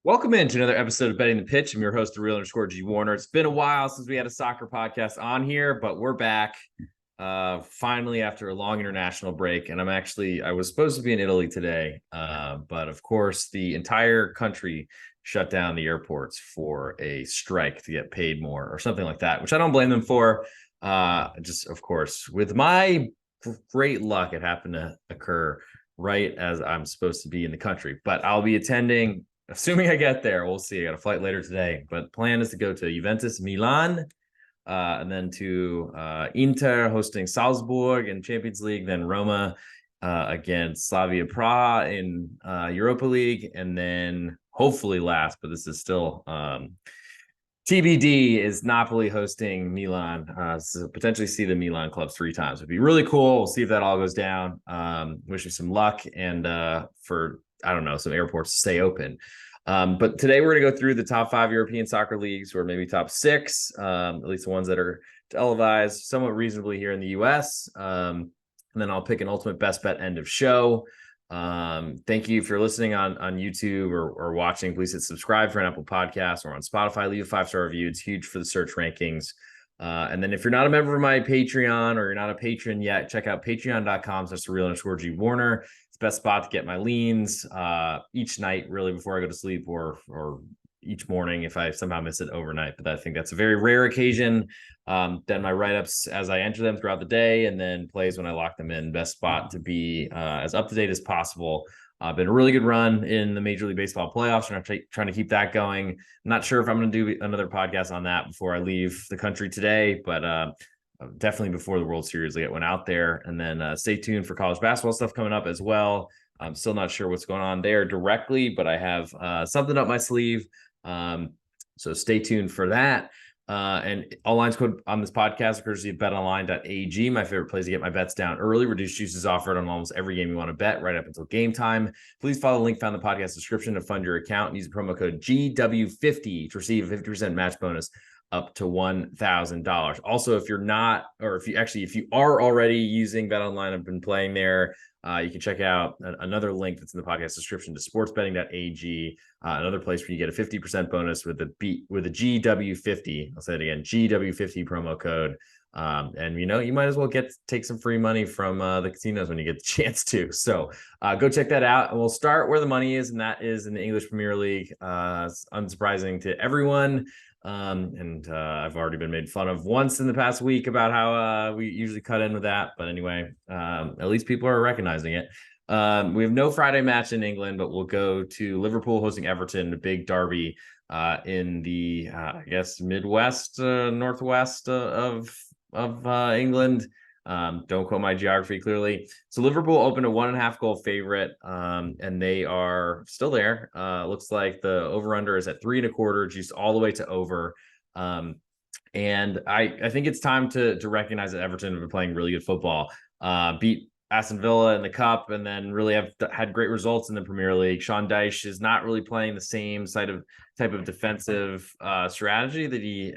Welcome into another episode of Betting the Pitch. I'm your host, the real_G Warner. It's been a while since we had a soccer podcast on here, but we're back finally after a long international break. And I was supposed to be in Italy today, but of course, the entire country shut down the airports for a strike to get paid more or something like that, which I don't blame them for. Of course, with my great luck, it happened to occur right as I'm supposed to be in the country, but I'll be attending. Assuming I get there, we'll see. I got a flight later today, but plan is to go to Juventus Milan, and then to Inter hosting Salzburg in Champions League, then Roma against Slavia Prague in Europa League, and then hopefully last, but this is still TBD, is Napoli hosting Milan. So potentially see the Milan club 3 times. It'd be really cool. We'll see if that all goes down. Wish you some luck and for some airports to stay open. But today we're going to go through the top 5 European soccer leagues, or maybe top 6, at least the ones that are televised somewhat reasonably here in the US. And then I'll pick an ultimate best bet end of show. Thank you if you're listening on YouTube or watching. Please hit subscribe for an Apple Podcast or on Spotify. Leave a 5-star review. It's huge for the search rankings. And then if you're not a member of my Patreon or you're not a patron yet, check out patreon.com/real_G Warner. It's the best spot to get my leans each night, really, before I go to sleep, or each morning if I somehow miss it overnight. But I think that's a very rare occasion. Then my write-ups as I enter them throughout the day, and then plays when I lock them in. Best spot to be as up-to-date as possible. Been a really good run in the Major League Baseball playoffs, and I'm trying to keep that going. I'm not sure if I'm going to do another podcast on that before I leave the country today, but definitely before the World Series get one out there. And then stay tuned for college basketball stuff coming up as well. I'm still not sure what's going on there directly, but I have something up my sleeve. So stay tuned for that. And all lines code on this podcast, courtesy of BetOnline.ag, my favorite place to get my bets down early. Reduced juices offered on almost every game you want to bet right up until game time. Please follow the link found in the podcast description to fund your account and use the promo code GW50 to receive a 50% match bonus up to $1,000. Also, if you're not, or if you are already using BetOnline, I've been playing there. You can check out another link that's in the podcast description to sportsbetting.ag, another place where you get a 50% bonus with a GW50. I'll say it again, GW50 promo code. And you might as well take some free money from the casinos when you get the chance to. So go check that out, and we'll start where the money is, and that is in the English Premier League. It's unsurprising to everyone. I've already been made fun of once in the past week about how we usually cut in with that. But anyway, at least people are recognizing it. We have no Friday match in England, but we'll go to Liverpool hosting Everton, a big derby in the Midwest, Northwest of England. Don't quote my geography clearly. So Liverpool opened a 1.5 goal favorite, and they are still there. Looks like the over/under is at 3.25, juiced all the way to over. And I think it's time to recognize that Everton have been playing really good football. Beat Aston Villa in the cup, and then really have had great results in the Premier League. Sean Dyche is not really playing the same type of defensive strategy that he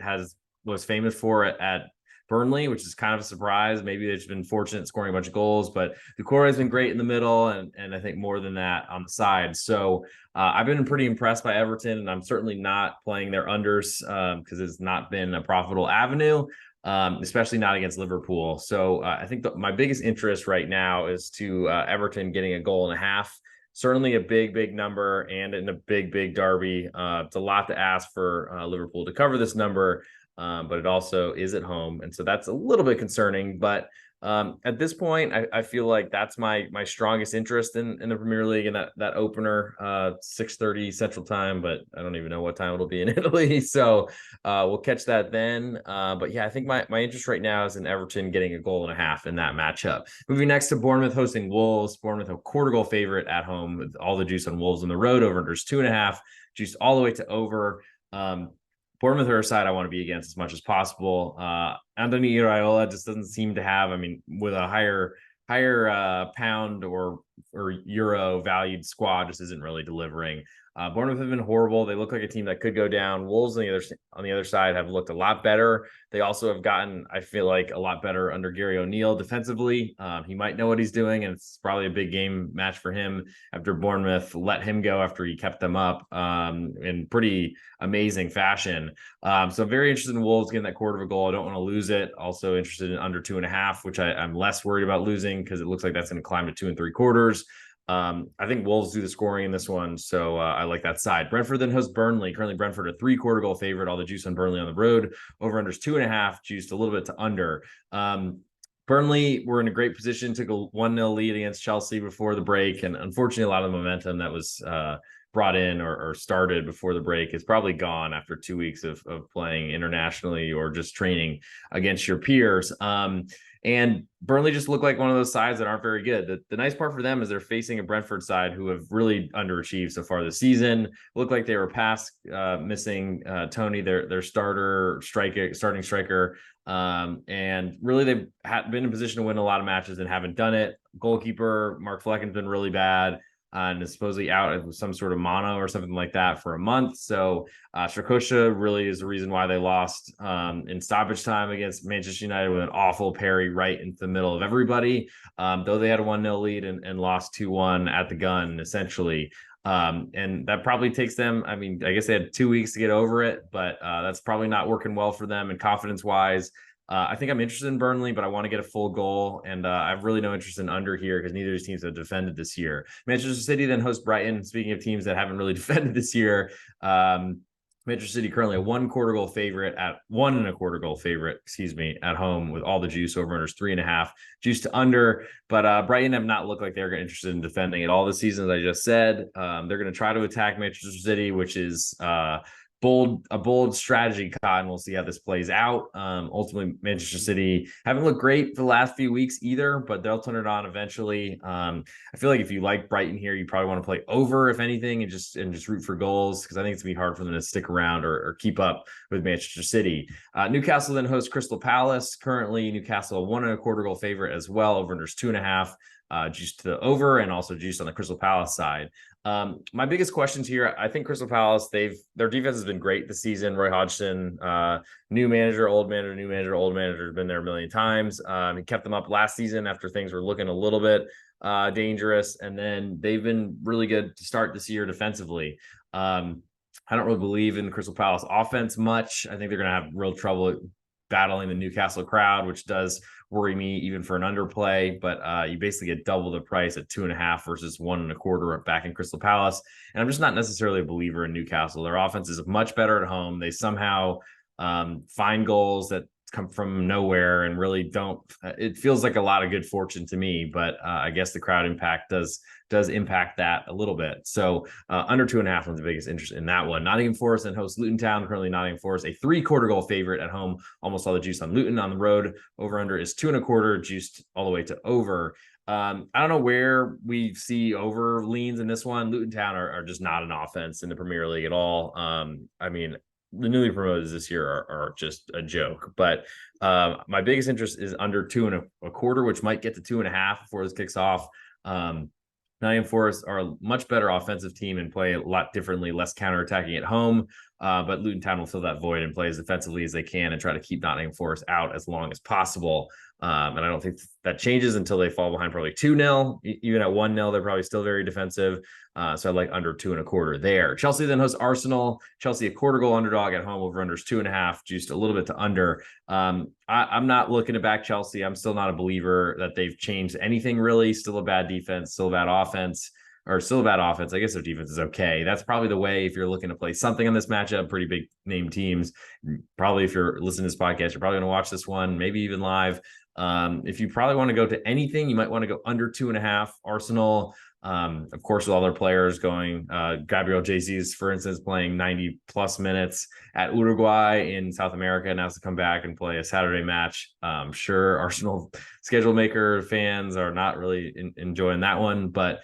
was famous for at Burnley, which is kind of a surprise. Maybe they've just been fortunate scoring a bunch of goals, but Doucouré has been great in the middle, and I think more than that on the side. So I've been pretty impressed by Everton, and I'm certainly not playing their unders because it's not been a profitable avenue, especially not against Liverpool. So I think my biggest interest right now is to Everton getting 1.5 goals. Certainly a big number, and in a big derby. It's a lot to ask for Liverpool to cover this number. But it also is at home, and so that's a little bit concerning. But at this point, I feel like that's my strongest interest in the Premier League, and that opener, 6:30 Central Time, but I don't even know what time it'll be in Italy. So we'll catch that then. But yeah, I think my interest right now is in Everton getting 1.5 goals in that matchup. Moving next to Bournemouth hosting Wolves. Bournemouth a 1/4 goal favorite at home, with all the juice on Wolves on the road. Over/unders 2.5, juiced all the way to over. Bournemouth are a side I want to be against as much as possible. Andoni Iraola just doesn't seem to have, with a higher pound or or euro valued squad just isn't really delivering. Bournemouth have been horrible. They look like a team that could go down. Wolves on the other side have looked a lot better. They also have gotten, I feel like, a lot better under Gary O'Neill defensively. He might know what he's doing, and it's probably a big game match for him after Bournemouth let him go after he kept them up in pretty amazing fashion. So I'm very interested in Wolves getting that quarter of a goal. I don't want to lose it. Also interested in under 2.5, which I'm less worried about losing because it looks like that's going to climb to 2.75. I think Wolves do the scoring in this one, so I like that side. Brentford then hosts Burnley. Currently, Brentford a 3/4 goal favorite. All the juice on Burnley on the road. Over under 2.5, juiced a little bit to under. Burnley were in a great position, took a 1-0 lead against Chelsea before the break, and unfortunately, a lot of the momentum that was brought in or started before the break is probably gone after 2 weeks of playing internationally or just training against your peers. And Burnley just look like one of those sides that aren't very good. The nice part for them is they're facing a Brentford side who have really underachieved so far this season. Look like they were past missing Tony, their starting striker. And really they've been in position to win a lot of matches and haven't done it. Goalkeeper Mark Flecken's been really bad. And is supposedly out with some sort of mono or something like that for a month. So Strakosha really is the reason why they lost in stoppage time against Manchester United with an awful parry right into the middle of everybody. Though they had a 1-0 lead and lost 2-1 at the gun, essentially. And that probably takes them, I mean, I guess they had 2 weeks to get over it, but that's probably not working well for them and confidence-wise. I think I'm interested in Burnley, but I want to get a full goal, and I have really no interest in under here because neither of these teams have defended this year. Manchester City then hosts Brighton. Speaking of teams that haven't really defended this year, Manchester City currently a 1/4 goal favorite at 1.25 goal favorite, at home with all the juice. Over unders 3.5, juice to under. But Brighton have not looked like they're interested in defending at all this season, as I just said. They're going to try to attack Manchester City, which is a bold strategy, Cotton. We'll see how this plays out. Ultimately, Manchester City haven't looked great for the last few weeks either, but they'll turn it on eventually. I feel like if you like Brighton here, you probably want to play over, if anything, and just root for goals, because I think it's gonna be hard for them to stick around or keep up with Manchester City. Newcastle then hosts Crystal Palace. Currently, Newcastle a 1.25 goal favorite as well. Over unders 2.5. Juice to the over, and also juice on the Crystal Palace side. My biggest questions here, I think Crystal Palace, their defense has been great this season. Roy Hodgson, new manager, old manager, old manager, has been there a million times. He kept them up last season after things were looking a little bit dangerous, and then they've been really good to start this year defensively. I don't really believe in Crystal Palace offense much. I think they're going to have real trouble battling the Newcastle crowd, which does worry me even for an underplay, but you basically get double the price at 2.5 versus 1.25 back in Crystal Palace. And I'm just not necessarily a believer in Newcastle. Their offense is much better at home. They somehow find goals that come from nowhere and really don't. It feels like a lot of good fortune to me, but I guess the crowd impact does impact that a little bit. So under 2.5 was the biggest interest in that one. Nottingham Forest and hosts Luton Town. Currently Nottingham Forest a 3/4 goal favorite at home. Almost all the juice on Luton. On the road, over under is 2.25, juiced all the way to over. I don't know where we see over leans in this one. Luton Town are just not an offense in the Premier League at all. I mean, the newly promoted this year are just a joke. But my biggest interest is under 2.25, which might get to 2.5 before this kicks off. Nottingham Forest are a much better offensive team and play a lot differently, less counterattacking at home. But Luton Town will fill that void and play as defensively as they can and try to keep Nottingham Forest out as long as possible. And I don't think that changes until they fall behind probably 2-0. Even at 1-0, they're probably still very defensive. So I like under 2.25 there. Chelsea then hosts Arsenal. Chelsea a 1/4 goal underdog at home. Over unders 2.5, juiced a little bit to under. I'm not looking to back Chelsea. I'm still not a believer that they've changed anything really. Still a bad defense, still a bad offense. Or still a bad offense. I guess their defense is okay. That's probably the way if you're looking to play something on this matchup. Pretty big name teams. Probably if you're listening to this podcast, you're probably going to watch this one, maybe even live. If you probably want to go to anything, you might want to go under 2.5. Arsenal, of course, with all their players going. Gabriel Jesus, for instance, playing 90 plus minutes at Uruguay in South America, and has to come back and play a Saturday match. I'm sure Arsenal schedule maker fans are not really enjoying that one, but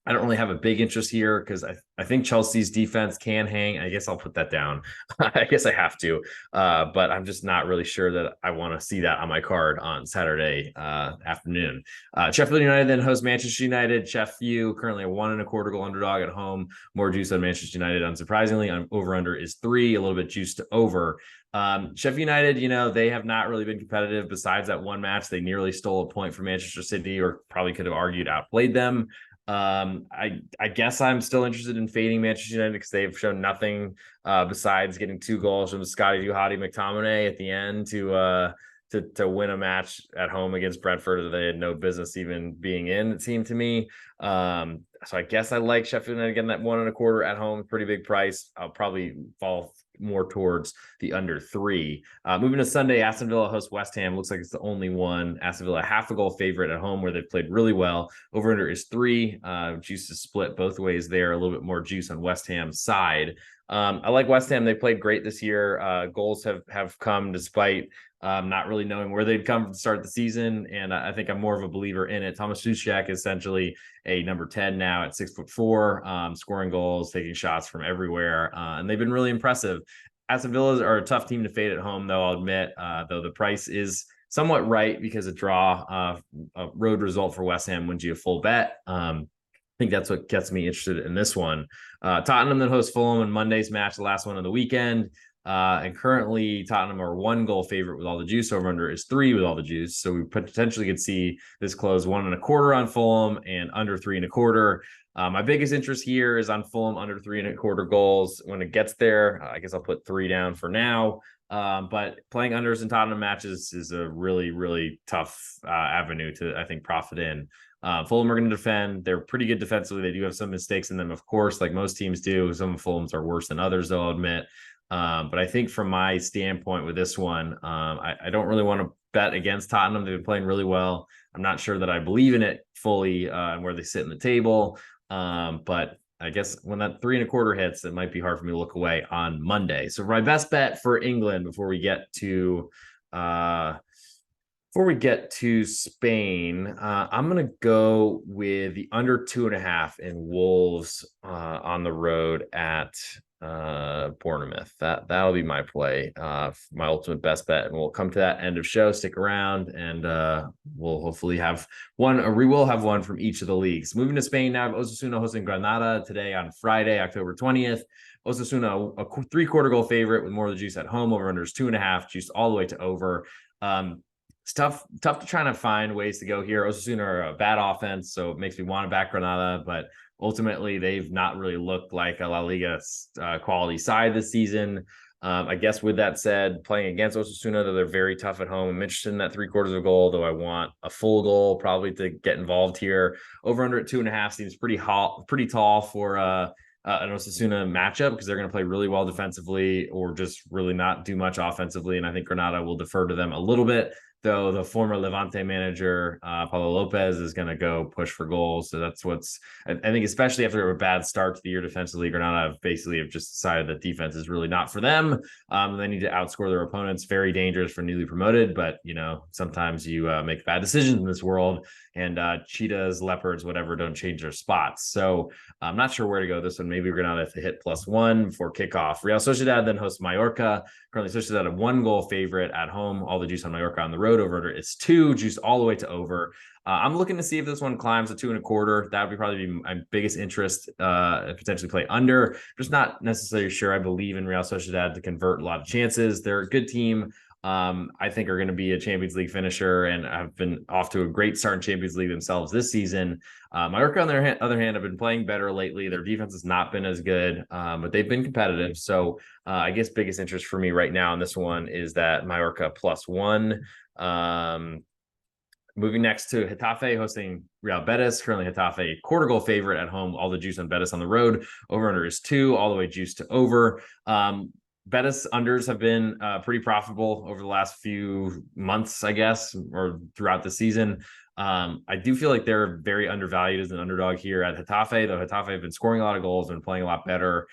I don't really have a big interest here because I think Chelsea's defense can hang. I guess I'll put that down. I guess I have to. But I'm just not really sure that I want to see that on my card on Saturday afternoon. Sheffield United then hosts Manchester United. Sheffield currently a 1.25 goal underdog at home. More juice on Manchester United, unsurprisingly. Over under is 3, a little bit juiced to over. Sheffield United, they have not really been competitive besides that one match. They nearly stole a point from Manchester City, or probably could have argued outplayed them. I guess I'm still interested in fading Manchester United because they've shown nothing besides getting 2 goals from Scotty Duhati McTominay at the end to win a match at home against Brentford that they had no business even being in, it seemed to me. So I guess I like Sheffield United again, that 1.25 at home, pretty big price. I'll probably fall more towards the under 3. Moving to Sunday, Aston Villa hosts West Ham. Looks like it's the only one. Aston Villa, half a goal favorite at home where they've played really well. Over under is 3. Juice is split both ways there. A little bit more juice on West Ham's side. I like West Ham. They played great this year. Goals have come despite not really knowing where they'd come to start the season. And I think I'm more of a believer in it. Thomas Tuchel is essentially a number 10 now at 6'4", scoring goals, taking shots from everywhere. And they've been really impressive. Aston Villa are a tough team to fade at home, though, I'll admit, though the price is somewhat right because a road result for West Ham wins you a full bet. I think that's what gets me interested in this one. Tottenham then hosts Fulham on Monday's match, the last one of the weekend. And currently Tottenham are 1 goal favorite with all the juice. Over under is 3 with all the juice. So we potentially could see this close 1.25 on Fulham and under 3.25. My biggest interest here is on Fulham under 3.25 goals. When it gets there, I guess I'll put 3 down for now. But playing unders in Tottenham matches is a really, really tough avenue to, I think, profit in. Fulham are going to defend. They're pretty good defensively. They do have some mistakes in them, of course, like most teams do. Some of Fulham's are worse than others, though, I'll admit. But I think from my standpoint with this one, I don't really want to bet against Tottenham. They've been playing really well. I'm not sure that I believe in it fully and where they sit in the table. But I guess when that 3.25 hits, it might be hard for me to look away on Monday. So my best bet for England before we get to Spain, I'm going to go with the under 2.5 in Wolves on the road at Bournemouth. That'll be my play, my ultimate best bet. And we'll come to that end of show. Stick around and we'll hopefully have one, or we will have one from each of the leagues. Moving to Spain now, Osasuna hosting Granada today on Friday, October 20th. Osasuna, a 3/4 goal favorite with more of the juice at home. Over under is 2.5, juice all the way to over. It's tough to try to find ways to go here. Osasuna are a bad offense, so it makes me want to back Granada, but ultimately they've not really looked like a La Liga quality side this season. I guess with that said, playing against Osasuna, though they're very tough at home, I'm interested in that 3/4 goal, though I want a full goal probably to get involved here. Over under at 2.5 seems pretty tall for an Osasuna matchup because they're going to play really well defensively or just really not do much offensively. And I think Granada will defer to them a little bit, though the former Levante manager, Paulo Lopez, is going to go push for goals. So that's I think, especially after a bad start to the year defensively, Granada have just decided that defense is really not for them. They need to outscore their opponents. Very dangerous for newly promoted, but sometimes you make bad decisions in this world, and cheetahs, leopards, whatever, don't change their spots. So I'm not sure where to go this one. Maybe Granada have to hit +1 before kickoff. Real Sociedad then hosts Mallorca. Currently Sociedad a 1 goal favorite at home. All the juice on Mallorca on the road. Over under is 2, juice all the way to over. I'm looking to see if this one climbs to 2.25. That would probably be my biggest interest, potentially play under. Just not necessarily sure. I believe in Real Sociedad to convert a lot of chances. They're a good team. I think are going to be a Champions League finisher and have been off to a great start in Champions League themselves this season. Mallorca, on their other hand, have been playing better lately. Their defense has not been as good, but they've been competitive. So I guess biggest interest for me right now in this one is that Mallorca +1. Moving next to Getafe hosting Real Betis. Currently Getafe 1/4 goal favorite at home. All the juice on Betis on the road. Over under is 2, all the way juice to over. Betis unders have been pretty profitable over the last few months, I guess, or throughout the season. I do feel like they're very undervalued as an underdog here at Getafe, though Getafe have been scoring a lot of goals and playing a lot better.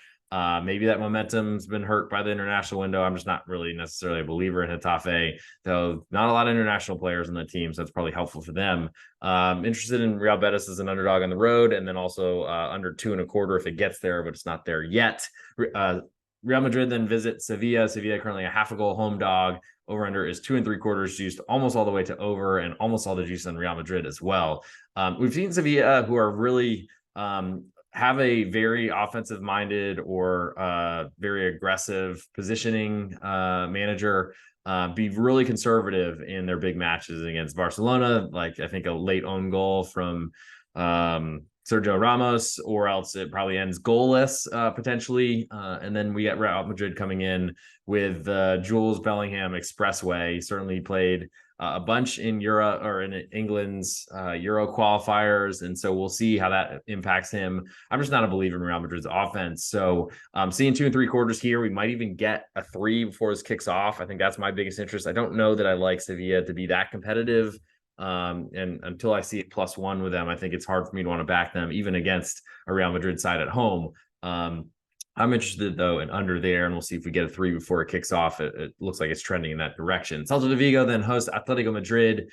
Maybe that momentum's been hurt by the international window. I'm just not really necessarily a believer in Getafe, though not a lot of international players on the team, so that's probably helpful for them. Interested in Real Betis as an underdog on the road, and then also under 2.25 if it gets there, but it's not there yet. Real Madrid then visit Sevilla. Sevilla currently a half a goal home dog. Over under is 2.75 juiced almost all the way to over, and almost all the juice on Real Madrid as well. We've seen Sevilla, who are really have a very offensive minded or very aggressive positioning manager, be really conservative in their big matches against Barcelona. Like I think a late own goal from Sergio Ramos, or else it probably ends goalless potentially. And then we get Real Madrid coming in with Jules Bellingham Expressway. He certainly played a bunch in Europe or in England's Euro qualifiers, and so we'll see how that impacts him. I'm just not a believer in Real Madrid's offense, so seeing 2.75 here, we might even get a 3 before this kicks off. I think that's my biggest interest. I don't know that I like Sevilla to be that competitive. And until I see it +1 with them, I think it's hard for me to want to back them, even against a Real Madrid side at home. I'm interested, though, in under there, and we'll see if we get a 3 before it kicks off. It looks like it's trending in that direction. Celta de Vigo then hosts Atletico Madrid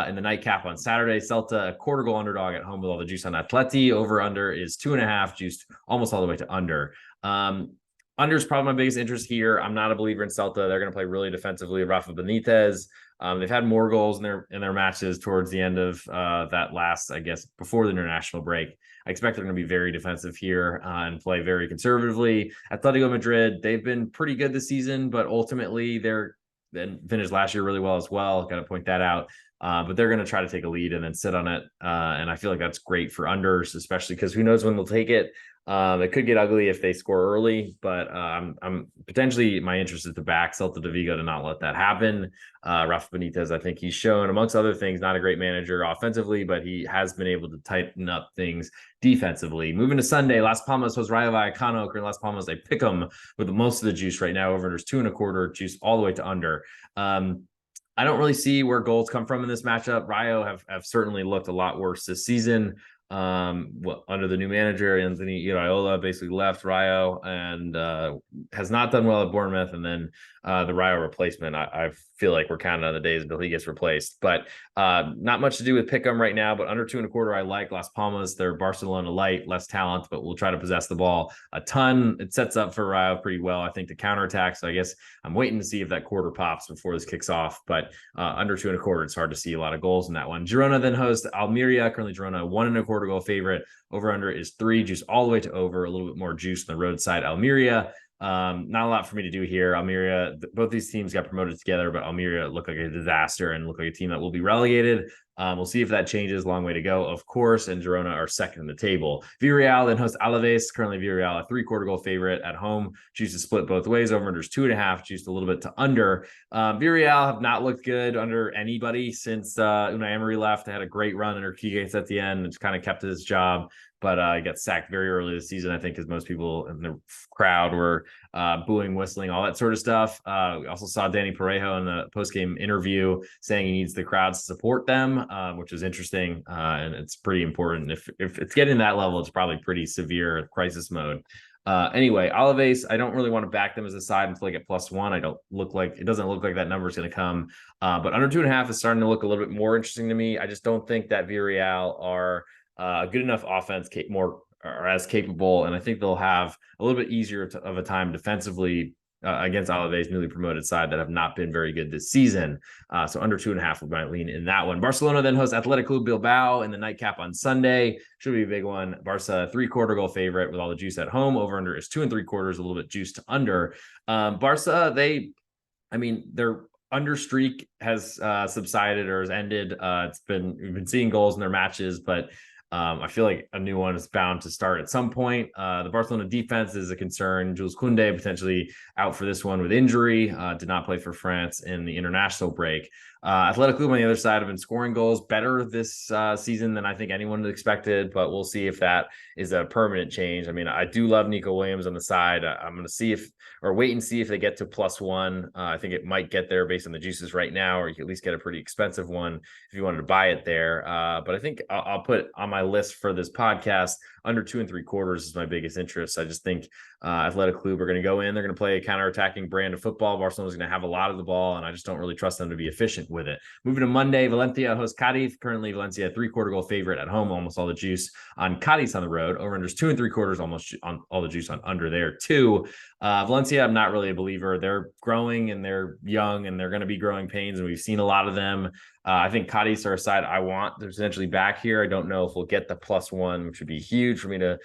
in the nightcap on Saturday. Celta, a quarter goal underdog at home with all the juice on Atleti. Over-under is 2.5, juiced almost all the way to under. Under is probably my biggest interest here. I'm not a believer in Celta. They're going to play really defensively. Rafa Benitez. They've had more goals in their matches towards the end of that last, I guess, before the international break. I expect they're going to be very defensive here and play very conservatively. Atletico Madrid, they've been pretty good this season, but ultimately they're then finished last year really well as well. Got to point that out. But they're going to try to take a lead and then sit on it. And I feel like that's great for unders, especially because who knows when they'll take it. It could get ugly if they score early, but I'm potentially, my interest is to back Celta de Vigo to not let that happen. Rafa Benitez, I think he's shown, amongst other things, not a great manager offensively, but he has been able to tighten up things defensively. Moving to Sunday, Las Palmas hosts Rayo Vallecano. Las Palmas, they pick them with most of the juice right now. Over there's 2.25 juice all the way to under. I don't really see where goals come from in this matchup. Rayo have certainly looked a lot worse this season. Under the new manager, Anthony Iraola basically left Rayo and has not done well at Bournemouth. And then the Rayo replacement, I feel like we're counting on the days until he gets replaced. But not much to do with Pick'em right now, but under 2.25, I like Las Palmas. They're Barcelona light, less talent, but we'll try to possess the ball a ton. It sets up for Rayo pretty well, I think, to counterattack. So I guess I'm waiting to see if that quarter pops before this kicks off. But under 2.25, it's hard to see a lot of goals in that one. Girona then hosts Almeria. Currently Girona 1.25 goal favorite. Over under is 3, juice all the way to over. A little bit more juice on the roadside. Almeria, not a lot for me to do here. Almeria, both these teams got promoted together, but Almeria looked like a disaster and looked like a team that will be relegated. We'll see if that changes. Long way to go, of course. And Girona are second in the table. Villarreal then hosts Alaves. Currently Villarreal a 3/4 goal favorite at home. Juice is split both ways. Over under is 2.5. Juiced a little bit to under. Villarreal have not looked good under anybody since Unai Emery left. They had a great run under Kigues at the end. It's kind of kept his job, but he got sacked very early this season, I think, because most people in the crowd were booing, whistling, all that sort of stuff. We also saw Danny Parejo in the post-game interview saying he needs the crowds to support them, which is interesting, and it's pretty important. If it's getting that level, it's probably pretty severe crisis mode. Anyway, Alaves, I don't really want to back them as a side until I get +1. It doesn't look like that number is going to come. But under 2.5 is starting to look a little bit more interesting to me. I just don't think that Villarreal are good enough offense, more or as capable, and I think they'll have a little bit easier of a time defensively against Alaves' newly promoted side that have not been very good this season. So under 2.5 would might lean in that one. Barcelona then hosts Athletic Club Bilbao in the nightcap on Sunday. Should be a big one. Barca 3/4 goal favorite with all the juice at home. Over under is 2.75, a little bit juiced to under. Barca, their under streak has subsided or has ended. We've been seeing goals in their matches, but I feel like a new one is bound to start at some point. The Barcelona defense is a concern. Jules Koundé potentially out for this one with injury. Did not play for France in the international break. Athletic Club on the other side have been scoring goals better this season than I think anyone expected, but we'll see if that is a permanent change. I mean, I do love Nico Williams on the side. I'm going to wait and see if they get to +1. I think it might get there based on the juices right now, or you can at least get a pretty expensive one if you wanted to buy it there. But I think I'll put on my list for this podcast under 2.75 is my biggest interest. I just think Athletic Club are going to go in. They're going to play a counter-attacking brand of football. Barcelona's going to have a lot of the ball, and I just don't really trust them to be efficient with it. Moving to Monday, Valencia hosts Cadiz. Currently, Valencia 3/4 goal favorite at home. Almost all the juice on Cadiz on the road. Over-unders 2.75, almost on all the juice on under there too. Valencia, I'm not really a believer. They're growing and they're young and they're going to be growing pains, and we've seen a lot of them. I think Cadiz are a side I want. They're essentially back here. I don't know if we'll get the +1, which would be huge for me to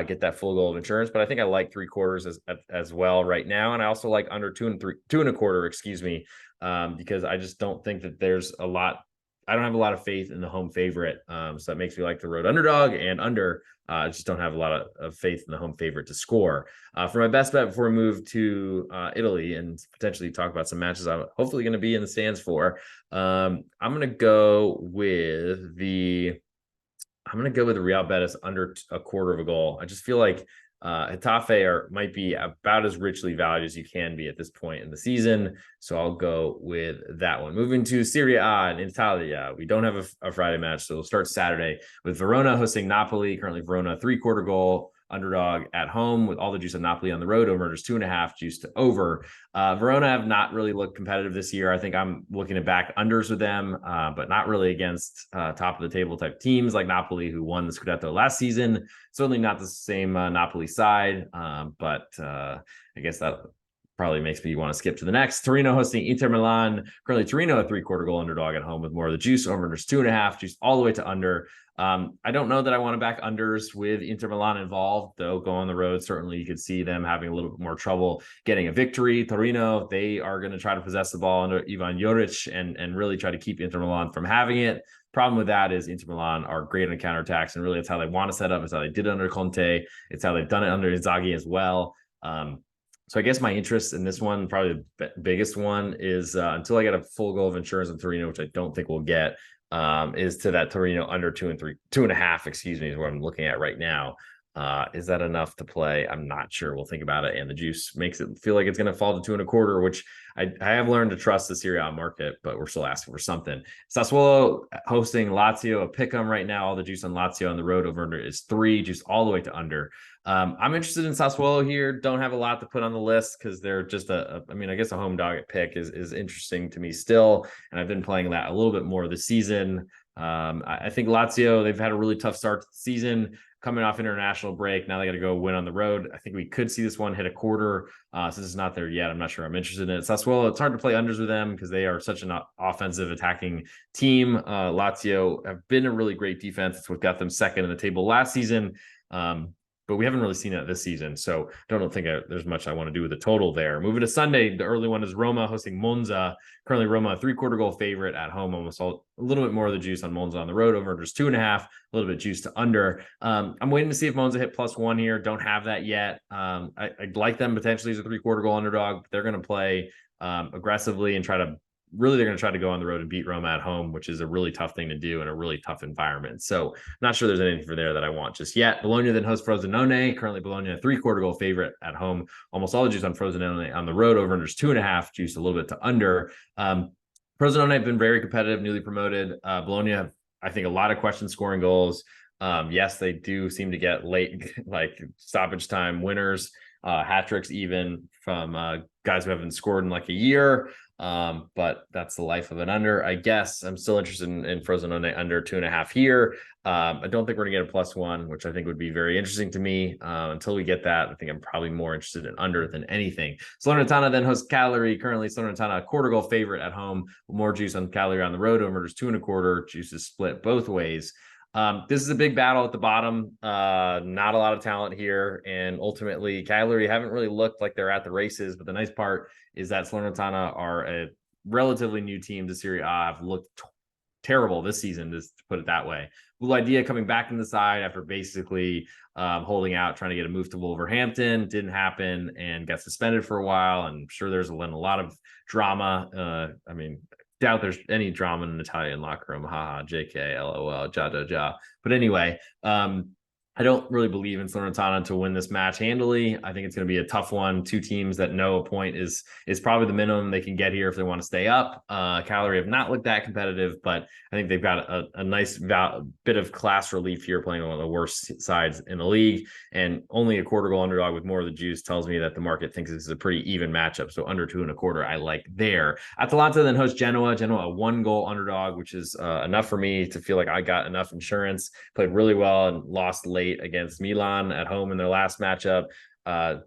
get that full goal of insurance. But I think I like 3/4 as well right now, and I also like under 2.25. Excuse me, because I just don't think that there's a lot. I don't have a lot of faith in the home favorite, so that makes me like the road underdog and under. I just don't have a lot of faith in the home favorite to score. For my best bet before we move to Italy and potentially talk about some matches I'm hopefully going to be in the stands for, I'm going to go with the Real Betis under 1/4 goal. I just feel like Getafe might be about as richly valued as you can be at this point in the season. So I'll go with that one. Moving to Serie A in Italia. We don't have a Friday match, so we'll start Saturday with Verona hosting Napoli. Currently Verona 3/4 goal underdog at home with all the juice on Napoli on the road. Over-unders 2.5, juice to over. Verona have not really looked competitive this year. I think I'm looking at back unders with them, but not really against top of the table type teams like Napoli, who won the Scudetto last season. Certainly not the same Napoli side, but I guess that probably makes me want to skip to the next. Torino hosting Inter Milan. Currently Torino a 3/4 goal underdog at home with more of the juice. Over-unders 2.5, juice all the way to under. I don't know that I want to back unders with Inter Milan involved, though. Go on the road. Certainly, you could see them having a little bit more trouble getting a victory. Torino, they are going to try to possess the ball under Ivan Juric and really try to keep Inter Milan from having it. Problem with that is Inter Milan are great on counterattacks, and really it's how they want to set up. It's how they did it under Conte. It's how they've done it under Inzaghi as well. So I guess my interest in this one, probably the biggest one, is until I get a full goal of insurance on Torino, which I don't think we'll get, is to that Torino under 2.5, excuse me, is what I'm looking at right now. Is that enough to play? I'm not sure. We'll think about it. And the juice makes it feel like it's going to fall to 2.25, which I have learned to trust the Serie A market, but we're still asking for something. Sassuolo hosting Lazio, a pick 'em right now. All the juice on Lazio on the road. Over under is 3, juice all the way to under. I'm interested in Sassuolo here. Don't have a lot to put on the list because they're just I guess a home dog at pick is interesting to me still. And I've been playing that a little bit more this season. I think Lazio, they've had a really tough start to the season, coming off international break. Now they got to go win on the road. I think we could see this one hit 1/4. Since it's not there yet, I'm not sure I'm interested in it. Sassuolo, it's hard to play unders with them because they are such an offensive attacking team. Lazio have been a really great defense. It's what got them second in the table last season. But we haven't really seen it this season. So I don't think there's much I want to do with the total there. Moving to Sunday, the early one is Roma hosting Monza. Currently Roma a 3/4 goal favorite at home. Almost a little bit more of the juice on Monza on the road. Over just 2.5, a little bit juice to under. I'm waiting to see if Monza hit +1 here. Don't have that yet. I'd like them potentially as a 3/4 goal underdog. But they're going to play aggressively and they're going to try to go on the road and beat Roma at home, which is a really tough thing to do in a really tough environment. So not sure there's anything for there that I want just yet. Bologna then hosts Frosinone. Currently Bologna a 3/4 goal favorite at home. Almost all the juice on Frosinone on the road. Over under 2.5, juice a little bit to under. Frosinone have been very competitive, newly promoted. Bologna have, I think, a lot of questions scoring goals. Yes, they do seem to get late, like stoppage time winners, hat tricks even from guys who haven't scored in like a year. But that's the life of an under, I guess. I'm still interested in Frosinone under 2.5 here. I don't think we're gonna get a +1, which I think would be very interesting to me. Until we get that, I think I'm probably more interested in under than anything. Salernitana then hosts Cagliari. Currently Salernitana a 1/4 goal favorite at home. More juice on Cagliari on the road. Over just 2.25. Juice is split both ways. This is a big battle at the bottom. Not a lot of talent here. And ultimately, Cagliari haven't really looked like they're at the races. But the nice part is that Salernitana are a relatively new team to Serie A, have looked terrible this season, to put it that way. Blue Idea coming back in the side after basically holding out, trying to get a move to Wolverhampton. Didn't happen and got suspended for a while. I'm sure there's a lot of drama. Doubt there's any drama in an Italian locker room. Haha, JK, LOL, ja. But anyway, I don't really believe in Salernitana to win this match handily. I think it's going to be a tough one. Two teams that know a point is probably the minimum they can get here if they want to stay up. Cagliari have not looked that competitive, but I think they've got a nice bit of class relief here, playing one of the worst sides in the league. And only a quarter goal underdog with more of the juice tells me that the market thinks this is a pretty even matchup. So under 2.25, I like there. Atalanta then hosts Genoa. Genoa, a 1-goal underdog, which is enough for me to feel like I got enough insurance. Played really well and lost late against Milan at home in their last matchup.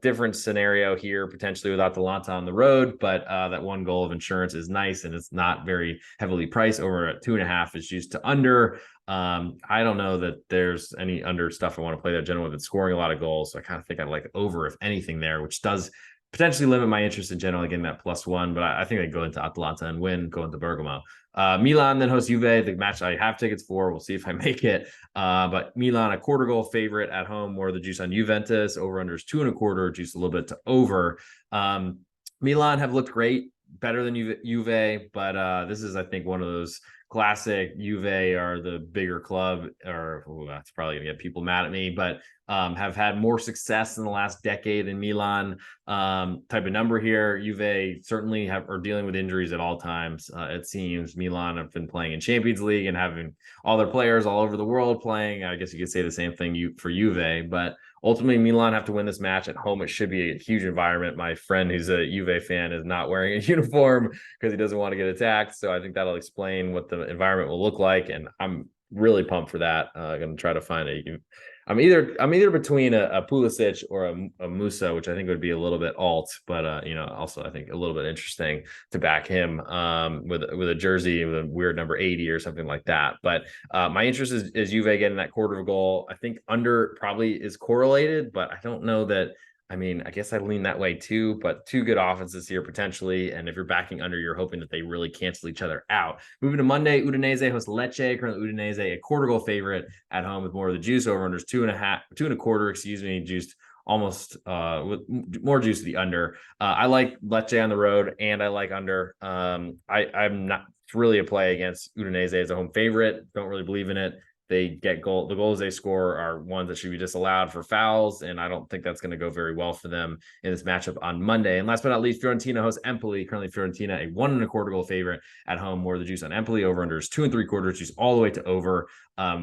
Different scenario here, potentially with Atalanta on the road, but that 1 goal of insurance is nice, and it's not very heavily priced. Over at 2.5 is used to under. I don't know that there's any under stuff I want to play there. Genoa have been scoring a lot of goals, so I kind of think I'd like over, if anything, there, which does potentially limit my interest in Genoa getting that +1, but I think I go into Atalanta and win, go into Bergamo. Milan then hosts Juve, the match I have tickets for. We'll see if I make it. But Milan, a quarter goal favorite at home, more of the juice on Juventus. Over under is 2.25, juice a little bit to over. Milan have looked great, better than Juve, but this is, I think, one of those classic Juve are the bigger club, or that's probably gonna get people mad at me, but have had more success in the last decade in Milan type of number here. Juve certainly are dealing with injuries at all times. It seems Milan have been playing in Champions League and having all their players all over the world playing. I guess you could say the same thing for Juve, but ultimately Milan have to win this match at home. It should be a huge environment. My friend who's a Juve fan is not wearing a uniform because he doesn't want to get attacked. So I think that'll explain what the environment will look like. And I'm really pumped for that. I'm going to try to find I'm either between a Pulisic or a Musa, which I think would be a little bit alt, but also I think a little bit interesting to back him with a jersey with a weird number 80 or something like that. But my interest is Juve getting that quarter of a goal. I think under probably is correlated, but I don't know that. I mean, I guess I lean that way too, but two good offenses here potentially. And if you're backing under, you're hoping that they really cancel each other out. Moving to Monday, Udinese hosts Lecce. Currently, Udinese, a quarter goal favorite at home with more of the juice. Over unders 2.25, juiced almost with more juice to the under. I like Lecce on the road, and I like under. I'm not really a play against Udinese as a home favorite. Don't really believe in it. They get the goals they score are ones that should be disallowed for fouls, and I don't think that's going to go very well for them in this matchup on Monday. And last but not least, Fiorentina hosts Empoli. Currently, Fiorentina, a 1.25 goal favorite at home. More of the juice on Empoli. Over under is 2.75, juice all the way to over. I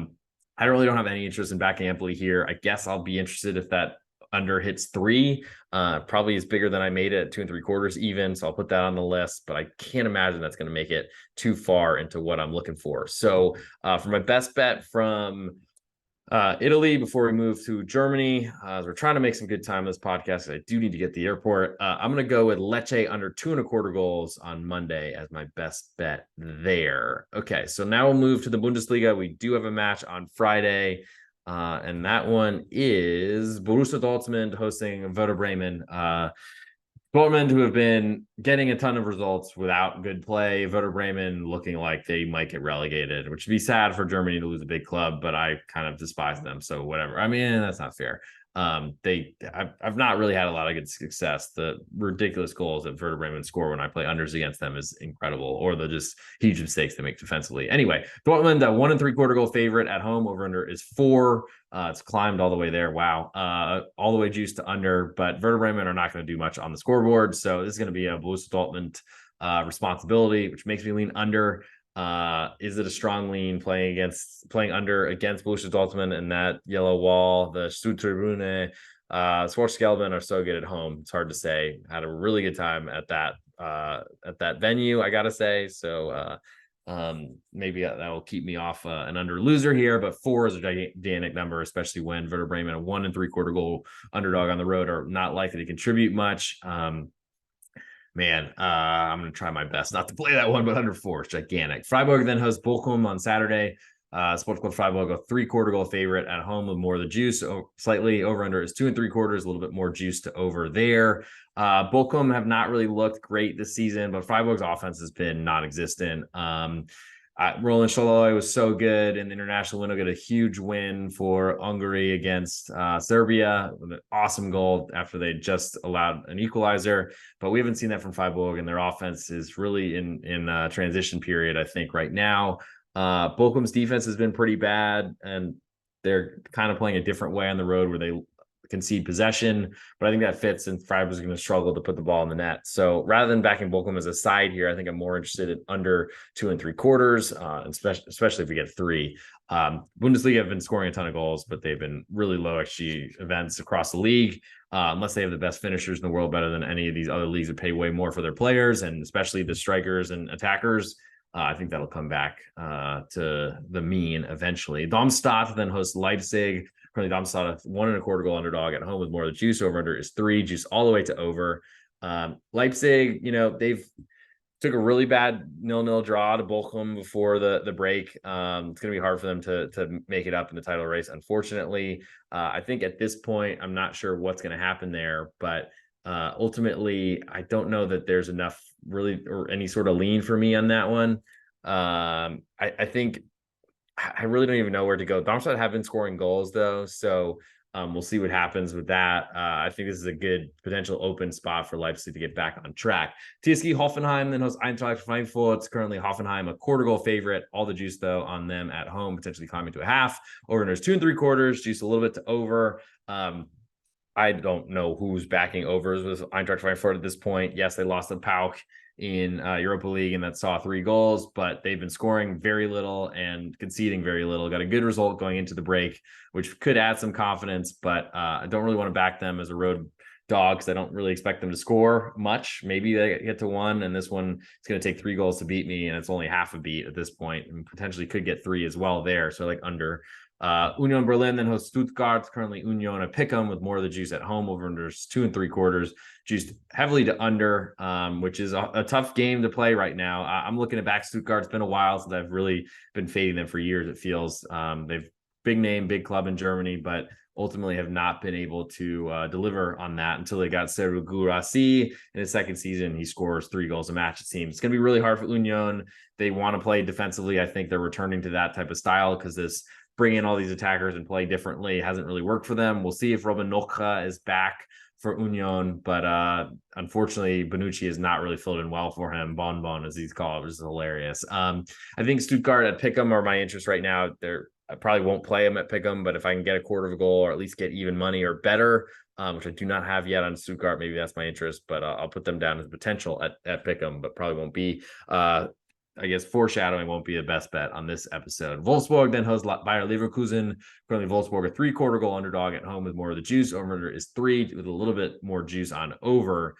really don't have any interest in backing Empoli here. I guess I'll be interested if that under hits 3. Probably is bigger than I made it at 2.75 even, so I'll put that on the list, but I can't imagine that's going to make it too far into what I'm looking for. So for my best bet from Italy before we move to Germany, as we're trying to make some good time on this podcast, I do need to get to the airport. I'm going to go with Lecce under 2.25 goals on Monday as my best bet there. Okay, so now we'll move to the Bundesliga. We do have a match on Friday. And that one is Borussia Dortmund hosting Werder Bremen. Dortmund, who have been getting a ton of results without good play. Werder Bremen looking like they might get relegated, which would be sad for Germany to lose a big club, but I kind of despise them. So whatever. I mean, that's not fair. I've not really had a lot of good success. The ridiculous goals that Werder Bremen score when I play unders against them is incredible, or the just huge mistakes they make defensively. Anyway, Dortmund, a 1.75 goal favorite at home. Over under is 4. It's climbed all the way there. Wow. All the way juiced to under, but Werder Bremen are not going to do much on the scoreboard. So this is going to be a Borussia Dortmund responsibility, which makes me lean under. Is it a strong lean playing under against Borussia Dortmund and that yellow wall? The Südtribüne, Sportsgelben are so good at home. It's hard to say. Had a really good time at that venue, I gotta say. So maybe that will keep me off an under loser here, but 4 is a gigantic number, especially when Werder Bremen, a 1.75 goal underdog on the road, are not likely to contribute much. Man, I'm going to try my best not to play that one, but under 4 is gigantic. Freiburg then hosts Bochum on Saturday. Sportsbook Freiburg, a 3/4 goal favorite at home with more of the juice. Slightly over under is 2.75, a little bit more juice to over there. Bochum have not really looked great this season, but Freiburg's offense has been non-existent. Roland Sholoi was so good in the international window, got a huge win for Hungary against Serbia with an awesome goal after they just allowed an equalizer. But we haven't seen that from Freiburg, and their offense is really in transition period, I think, right now. Bochum's defense has been pretty bad, and They're kind of playing a different way on the road where they concede possession, but I think that fits, and Freiburg's going to struggle to put the ball in the net. So rather than backing Bochum as a side here, I think I'm more interested in under 2.75, especially if we get 3. Bundesliga have been scoring a ton of goals, but they've been really low XG events across the league. Unless they have the best finishers in the world, better than any of these other leagues that pay way more for their players, and especially the strikers and attackers. I think that'll come back to the mean eventually. Darmstadt then hosts Leipzig. Currently, Darmstadt, 1.25 goal underdog at home with more of the juice. Over under is 3, juice all the way to over. Leipzig, they've took a really bad 0-0 draw to Bochum before the break. It's going to be hard for them to make it up in the title race, unfortunately. I think at this point, I'm not sure what's going to happen there, but ultimately, I don't know that there's enough really or any sort of lean for me on that one. I think I really don't even know where to go. Darmstadt have been scoring goals though, so we'll see what happens with that. I think this is a good potential open spot for Leipzig to get back on track. TSG Hoffenheim then hosts Eintracht Frankfurt. It's currently Hoffenheim, a 1/4 goal favorite. All the juice though on them at home, potentially climbing to a half. Over and there's 2.75, juice a little bit to over. I don't know who's backing overs with Eintracht Frankfurt at this point. Yes, they lost to PAOK in Europa League, and that saw 3 goals, but they've been scoring very little and conceding very little. Got a good result going into the break, which could add some confidence, but I don't really want to back them as a road dog because I don't really expect them to score much. Maybe they get to 1, and this one is going to take 3 goals to beat me, and it's only half a beat at this point, and potentially could get 3 as well there. So like under. Union Berlin then hosts Stuttgart. Currently Union a pick'em with more of the juice at home. Over under 2.75, juiced heavily to under, which is a tough game to play right now. I'm looking at back Stuttgart. It's been a while since I've really been fading them for years. It feels they've big name, big club in Germany, but ultimately have not been able to deliver on that until they got Seru Guirassy in his second season. He scores 3 goals a match, it seems. It's going to be really hard for Union. They want to play defensively. I think they're returning to that type of style because this bring in all these attackers and play differently hasn't really worked for them. We'll see if Robin Nocha is back for Union, but unfortunately, Bonucci is not really filled in well for him. Bon, as he's called, which is hilarious. I think Stuttgart at pick'em are my interest right now. I probably won't play them at pick'em, but if I can get a 1/4 goal or at least get even money or better, which I do not have yet on Stuttgart, maybe that's my interest, but I'll put them down as potential at pick'em, but probably won't be. I guess foreshadowing won't be the best bet on this episode. Wolfsburg then hosts Bayer Leverkusen. Currently, Wolfsburg a 3/4 goal underdog at home with more of the juice. Over is 3 with a little bit more juice on over.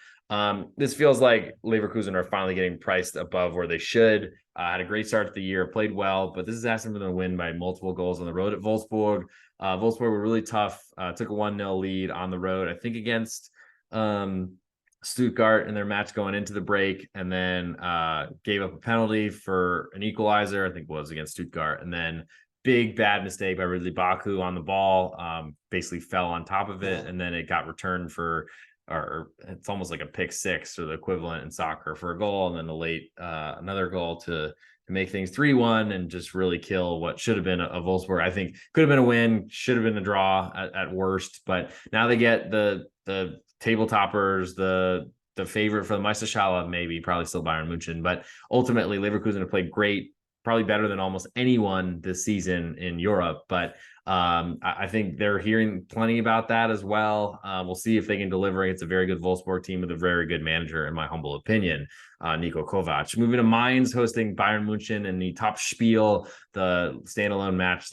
This feels like Leverkusen are finally getting priced above where they should. Had a great start to the year, played well, but this is asking for them to win by multiple goals on the road at Wolfsburg. Wolfsburg were really tough. Took a 1-0 lead on the road, I think against Stuttgart in their match going into the break, and then gave up a penalty for an equalizer, I think it was against Stuttgart, and then big bad mistake by Ridley Baku on the ball, basically fell on top of it, and then it got returned for, or it's almost like a pick 6 or the equivalent in soccer for a goal, and then a late another goal to make things 3-1 and just really kill what should have been a Wolfsburg. I think could have been a win, should have been a draw at worst, but now they get the table toppers, the favorite for the Meisterschale, maybe probably still Bayern München, but ultimately Leverkusen have played great, probably better than almost anyone this season in Europe. But I think they're hearing plenty about that as well. We'll see if they can deliver. It's a very good Wolfsburg team with a very good manager, in my humble opinion, Niko Kovac. Moving to Mainz, hosting Bayern München in the Top Spiel, the standalone match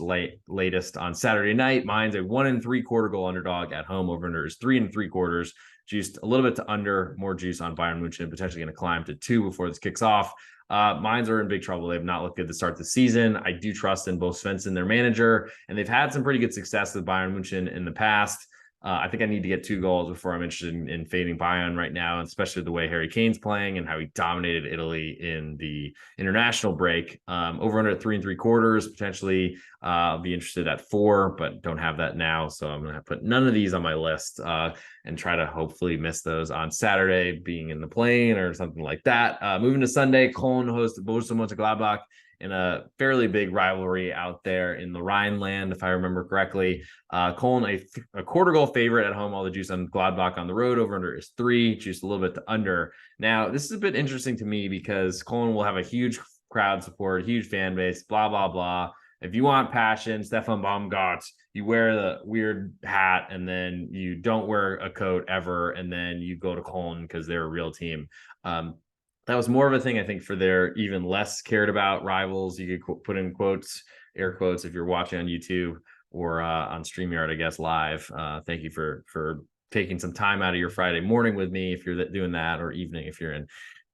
latest on Saturday night. Mainz a 1.75 goal underdog at home. Over under is 3.75. Juiced a little bit to under, more juice on Bayern München, potentially going to climb to 2 before this kicks off. Mainz are in big trouble. They have not looked good to start the season. I do trust in Bo Svensson, their manager, and they've had some pretty good success with Bayern München in the past. I think I need to get 2 goals before I'm interested in fading Bayern right now, especially the way Harry Kane's playing and how he dominated Italy in the international break. Over under at 3.75, potentially. I'll be interested at 4, but don't have that now. So I'm going to put none of these on my list and try to hopefully miss those on Saturday, being in the plane or something like that. Moving to Sunday, Köln hosts Borussia Mönchengladbach in a fairly big rivalry out there in the Rhineland, if I remember correctly. Köln, a 1/4 goal favorite at home, all the juice on Gladbach on the road. Over under is 3, juice a little bit to under. Now, this is a bit interesting to me because Köln will have a huge crowd support, huge fan base, blah, blah, blah. If you want passion, Stefan Baumgart, you wear the weird hat and then you don't wear a coat ever, and then you go to Cologne because they're a real team. That was more of a thing, I think, for their even less cared about rivals. You could put in quotes, air quotes, if you're watching on YouTube or on StreamYard, I guess, live. Thank you for taking some time out of your Friday morning with me if you're doing that, or evening if you're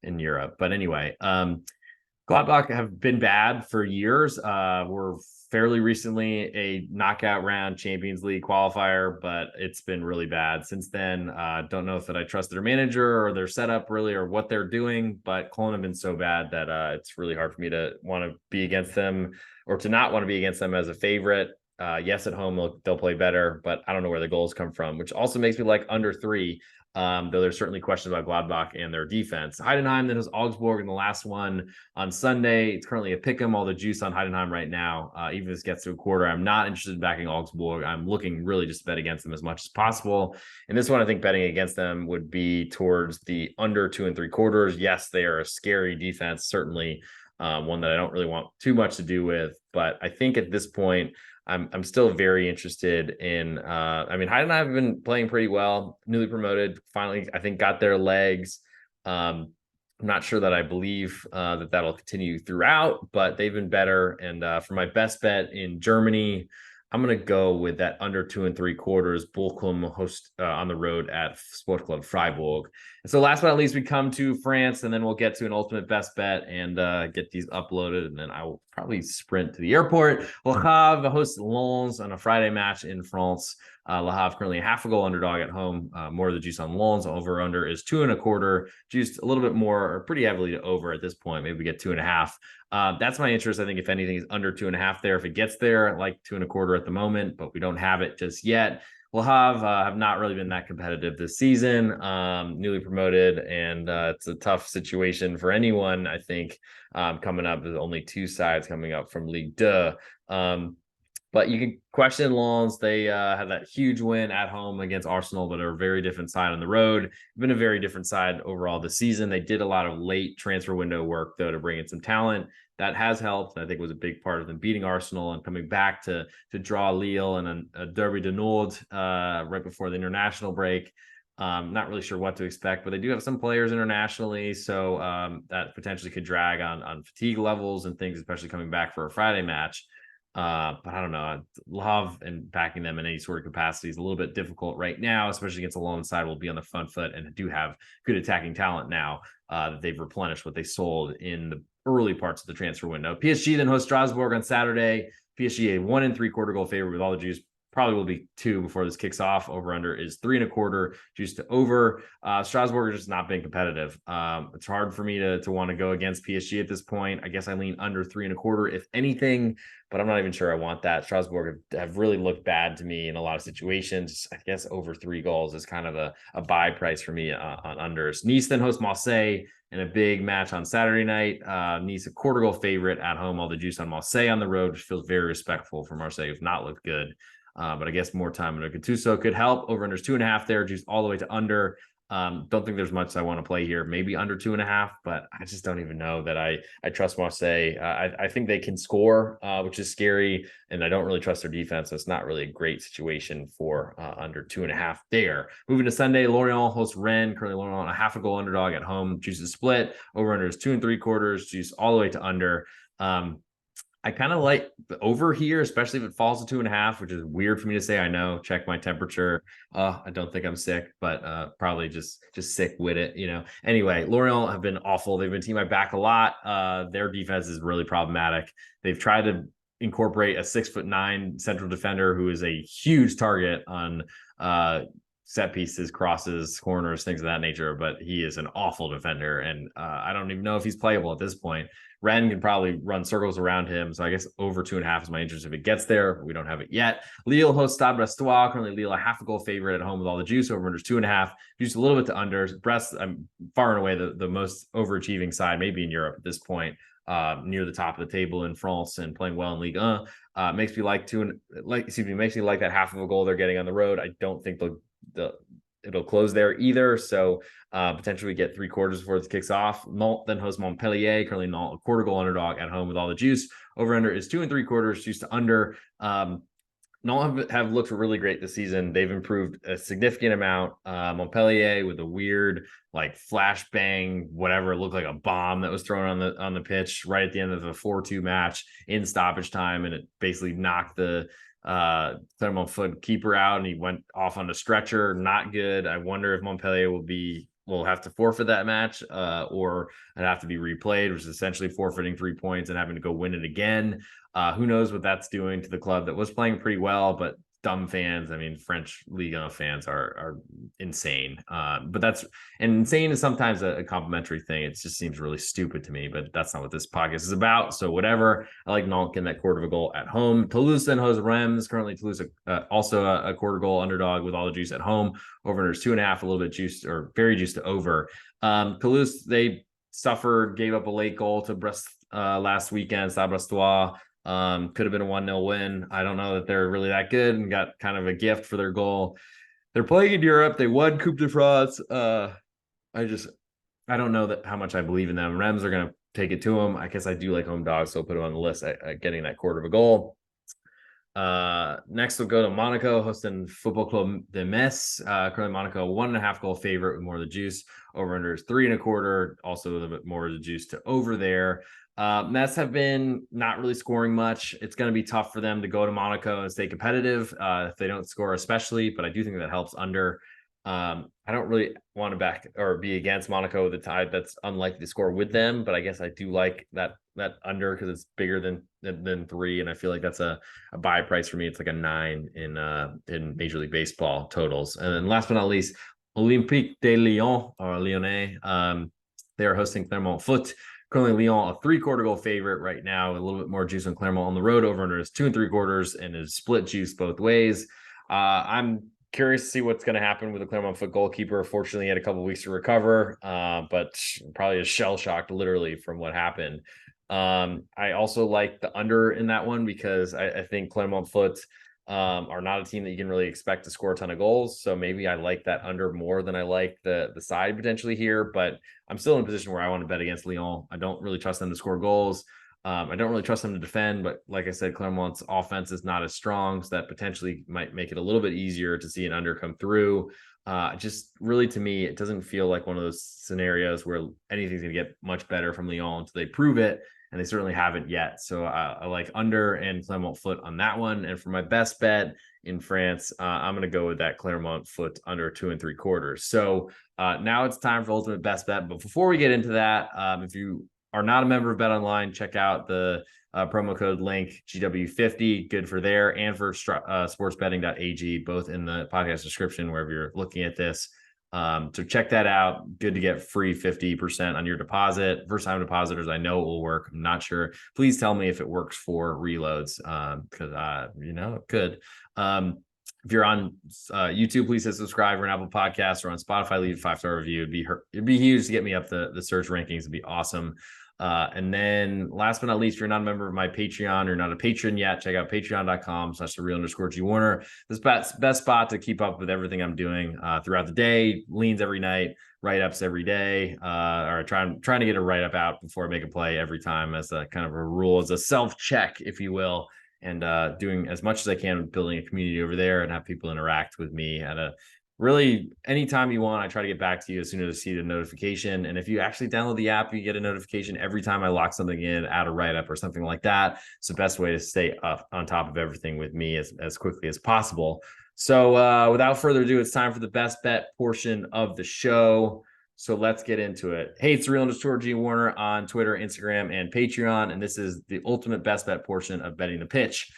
in Europe. But anyway, Gladbach have been bad for years. We're fairly recently a knockout round Champions League qualifier, but it's been really bad since then. Don't know if that I trust their manager or their setup really, or what they're doing, but Cologne have been so bad that it's really hard for me to want to be against them, or to not want to be against them as a favorite. Yes, at home they'll play better, but I don't know where the goals come from, which also makes me like under 3. Though there's certainly questions about Gladbach and their defense. Heidenheim then has Augsburg in the last one on Sunday. It's currently a pick'em, all the juice on Heidenheim right now. Even if this gets to a quarter, I'm not interested in backing Augsburg. I'm looking really just to bet against them as much as possible. And this one, I think betting against them would be towards the under 2 3/4. Yes, they are a scary defense, certainly one that I don't really want too much to do with. But I think at this point, I'm still very interested in. Heidenheim have been playing pretty well, newly promoted. Finally, I think got their legs. I'm not sure that I believe that that'll continue throughout, but they've been better. And for my best bet in Germany, I'm going to go with that under 2 3/4. Bochum host on the road at Sport Club Freiburg. And so last but not least, we come to France, and then we'll get to an ultimate best bet and get these uploaded. And then I will probably sprint to the airport. Le Havre hosts Lens on a Friday match in France. Le Havre currently a half a goal underdog at home. More of the juice on Lens. Over under is 2 1/4. Juiced a little bit more, or pretty heavily to over at this point. Maybe we get 2.5. That's my interest. I think if anything is under 2.5 there. If it gets there, I like 2 1/4 at the moment, but we don't have it just yet. Le Havre have not really been that competitive this season. Newly promoted, and it's a tough situation for anyone, I think, coming up. There's only 2 sides coming up from Ligue 2. But you can question Lens. They had that huge win at home against Arsenal, but are a very different side on the road. Been a very different side overall this season. They did a lot of late transfer window work, though, to bring in some talent. That has helped. I think it was a big part of them beating Arsenal and coming back to draw Lille and a Derby de Nord right before the international break. Not really sure what to expect, but they do have some players internationally, so that potentially could drag on fatigue levels and things, especially coming back for a Friday match. But I don't know. Love and backing them in any sort of capacity is a little bit difficult right now, especially against a lone side. Will be on the front foot and do have good attacking talent now that they've replenished what they sold in the early parts of the transfer window. PSG then hosts Strasbourg on Saturday. PSG a 1 3/4 goal favorite with all the juice. Probably will be 2 before this kicks off. Over under is 3 1/4. Juice to over. Strasbourg has just not been competitive. It's hard for me to want to go against PSG at this point. I guess I lean under 3 1/4 if anything, but I'm not even sure I want that. Strasbourg have really looked bad to me in a lot of situations. I guess over 3 goals is kind of a buy price for me on unders. Nice then hosts Marseille in a big match on Saturday night. Nice a 1/4 goal favorite at home. All the juice on Marseille on the road, which feels very respectful for Marseille, who've not looked good. But I guess more time under Gattuso could help. Over under 2.5 there, juice all the way to under. Don't think there's much I want to play here. Maybe under 2.5, but I just don't even know that I trust Marseille. I think they can score, which is scary, and I don't really trust their defense. So it's not really a great situation for under 2.5 there. Moving to Sunday, Lorient hosts Rennes. Currently, Lorient a half a goal underdog at home. Juice is split. Over under is 2 3/4. Juice all the way to under. I kind of like the over here, especially if it falls to 2.5, which is weird for me to say. I know. Check my temperature. I don't think I'm sick, but probably just sick with it. Anyway, Lorient have been awful. They've been team my back a lot. Their defense is really problematic. They've tried to incorporate a 6'9" central defender who is a huge target on set pieces, crosses, corners, things of that nature, but he is an awful defender, and I don't even know if he's playable at this point. Rennes can probably run circles around him, so I guess over 2.5 is my interest if it gets there. We don't have it yet. Lille hosts Stade Brestois. Currently, Lille a half a goal favorite at home with all the juice. Over under 2.5. Juice a little bit to under. Brest, I'm far and away the most overachieving side, maybe in Europe at this point. Near the top of the table in France and playing well in Ligue 1. Makes me like that half of a goal they're getting on the road. I don't think they'll it'll close there either. So potentially get 3/4 before this kicks off. Nantes then hosts Montpellier. Currently Nantes a quarter goal underdog at home with all the juice. Over under is 2 3/4, juice to under. Nantes have looked really great this season. They've improved a significant amount. Montpellier with a weird like flashbang, whatever, it looked like a bomb that was thrown on the pitch right at the end of a 4-2 match in stoppage time, and it basically knocked the Clermont Foot keeper out, and he went off on a stretcher. Not good. I wonder if Montpellier will have to forfeit that match, or it'd have to be replayed, which is essentially forfeiting 3 points and having to go win it again. Who knows what that's doing to the club that was playing pretty well, but dumb fans. I mean, French Liga fans are insane. But insane is sometimes a complimentary thing. It just seems really stupid to me, but that's not what this podcast is about. So whatever. I like Nantes getting that 1/4 goal at home. Toulouse then hosts Reims. Currently Toulouse also a 1/4 goal underdog with all the juice at home. Over under is 2.5, a little bit juiced or very juiced to over. Toulouse, they gave up a late goal to Brest last weekend. Stade Brestois. Could have been a 1-0 win. I don't know that they're really that good and got kind of a gift for their goal. They're playing in Europe. They won Coupe de France. I don't know how much I believe in them. Reims are going to take it to them. I guess I do like home dogs, so I'll put them on the list at getting that 1/4 goal. Next we'll go to Monaco hosting Football Club de Metz. Currently Monaco 1.5 goal favorite with more of the juice. Over under is 3 1/4. Also a little bit more of the juice to over there. Mets have been not really scoring much. It's going to be tough for them to go to Monaco and stay competitive if they don't score, especially. But I do think that helps under. I don't really want to back or be against Monaco with a tide that's unlikely to score with them, but I guess I do like that under because it's bigger than 3, and I feel like that's a buy price for me. It's like a 9 in Major League Baseball totals. And then last but not least, Olympique de Lyon or Lyonnais. They are hosting Clermont Foot. Currently, Lyon, a 3/4 goal favorite right now, a little bit more juice on Clermont on the road. Over under is 2 3/4 and is split juice both ways. I'm curious to see what's going to happen with the Clermont Foot goalkeeper. Fortunately, he had a couple of weeks to recover, but probably is shell shocked literally from what happened. I also like the under in that one because I think Clermont Foot are not a team that you can really expect to score a ton of goals. So maybe I like that under more than I like the side potentially here, but I'm still in a position where I want to bet against Lyon. I don't really trust them to score goals. I don't really trust them to defend, but like I said, Clermont's offense is not as strong, so that potentially might make it a little bit easier to see an under come through. Just really, to me, it doesn't feel like one of those scenarios where anything's going to get much better from Lyon until they prove it, and they certainly haven't yet. So I like under and Clermont Foot on that one. And for my best bet in France, I'm going to go with that Clermont Foot under 2 3/4. So now it's time for ultimate best bet. But before we get into that, if you are not a member of BetOnline, check out the promo code link GW50, good for there and for sportsbetting.ag, both in the podcast description, wherever you're looking at this. So check that out. Good to get free 50% on your deposit. First time depositors, I know it will work. I'm not sure. Please tell me if it works for reloads, because it could. If you're on YouTube, please hit subscribe, or an Apple Podcast, or on Spotify, leave a 5-star review. It'd be huge to get me up the search rankings. It'd be awesome. And then last but not least, if you're not a member of my Patreon or not a patron yet, check out patreon.com/thereal_G-Warner. This best spot to keep up with everything I'm doing throughout the day, leans every night, write-ups every day, or trying to get a write-up out before I make a play every time as a kind of a rule, as a self-check, if you will, and doing as much as I can with building a community over there and have people interact with me at a really anytime you want. I try to get back to you as soon as I see the notification. And if you actually download the app, you get a notification every time I lock something in, add a write-up or something like that. It's the best way to stay up on top of everything with me as quickly as possible. So without further ado, it's time for the best bet portion of the show. So let's get into it. Hey, it's @real_G Warner on Twitter, Instagram, and Patreon. And this is the ultimate best bet portion of betting the pitch.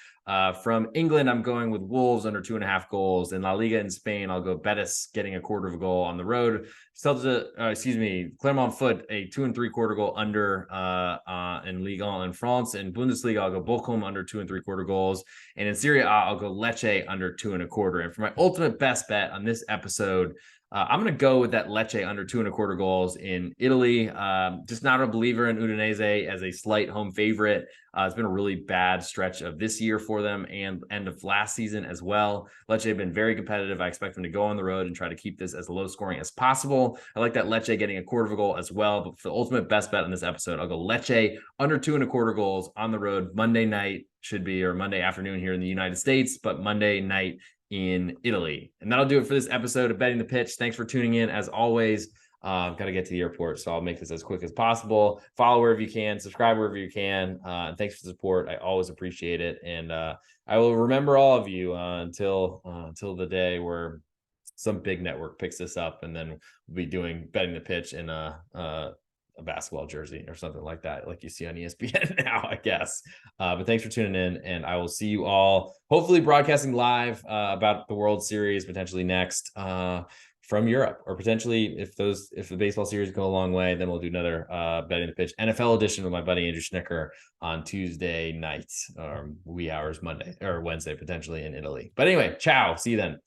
From England, I'm going with Wolves under 2.5 goals. In La Liga in Spain, I'll go Betis getting a 1/4 goal on the road. Clermont Foot, a 2 3/4 goal under in Ligue 1 in France. In Bundesliga, I'll go Bochum under 2 3/4 goals. And in Serie A, I'll go Lecce under 2 1/4. And for my ultimate best bet on this episode, I'm going to go with that Lecce under 2.25 goals in Italy. Just not a believer in Udinese as a slight home favorite. It's been a really bad stretch of this year for them and end of last season as well. Lecce have been very competitive. I expect them to go on the road and try to keep this as low scoring as possible. I like that Lecce getting 1/4 goal as well. But for the ultimate best bet in this episode, I'll go Lecce under 2.25 goals on the road Monday night, should be, or Monday afternoon here in the United States, but Monday night in Italy. And that'll do it for this episode of Betting the Pitch. Thanks for tuning in. As always, I've got to get to the airport, so I'll make this as quick as possible. Follow wherever you can, subscribe wherever you can. And thanks for the support. I always appreciate it. And I will remember all of you until the day where some big network picks this up, and then we'll be doing Betting the Pitch in a basketball jersey or something like that, like you see on ESPN now, I guess. But thanks for tuning in, and I will see you all hopefully broadcasting live about the World Series potentially next from Europe, or potentially if the baseball series go a long way, then we'll do another Betting the Pitch NFL edition with my buddy Andrew Schnicker on Tuesday night, or wee hours Monday or Wednesday potentially in Italy. But anyway, ciao, see you then.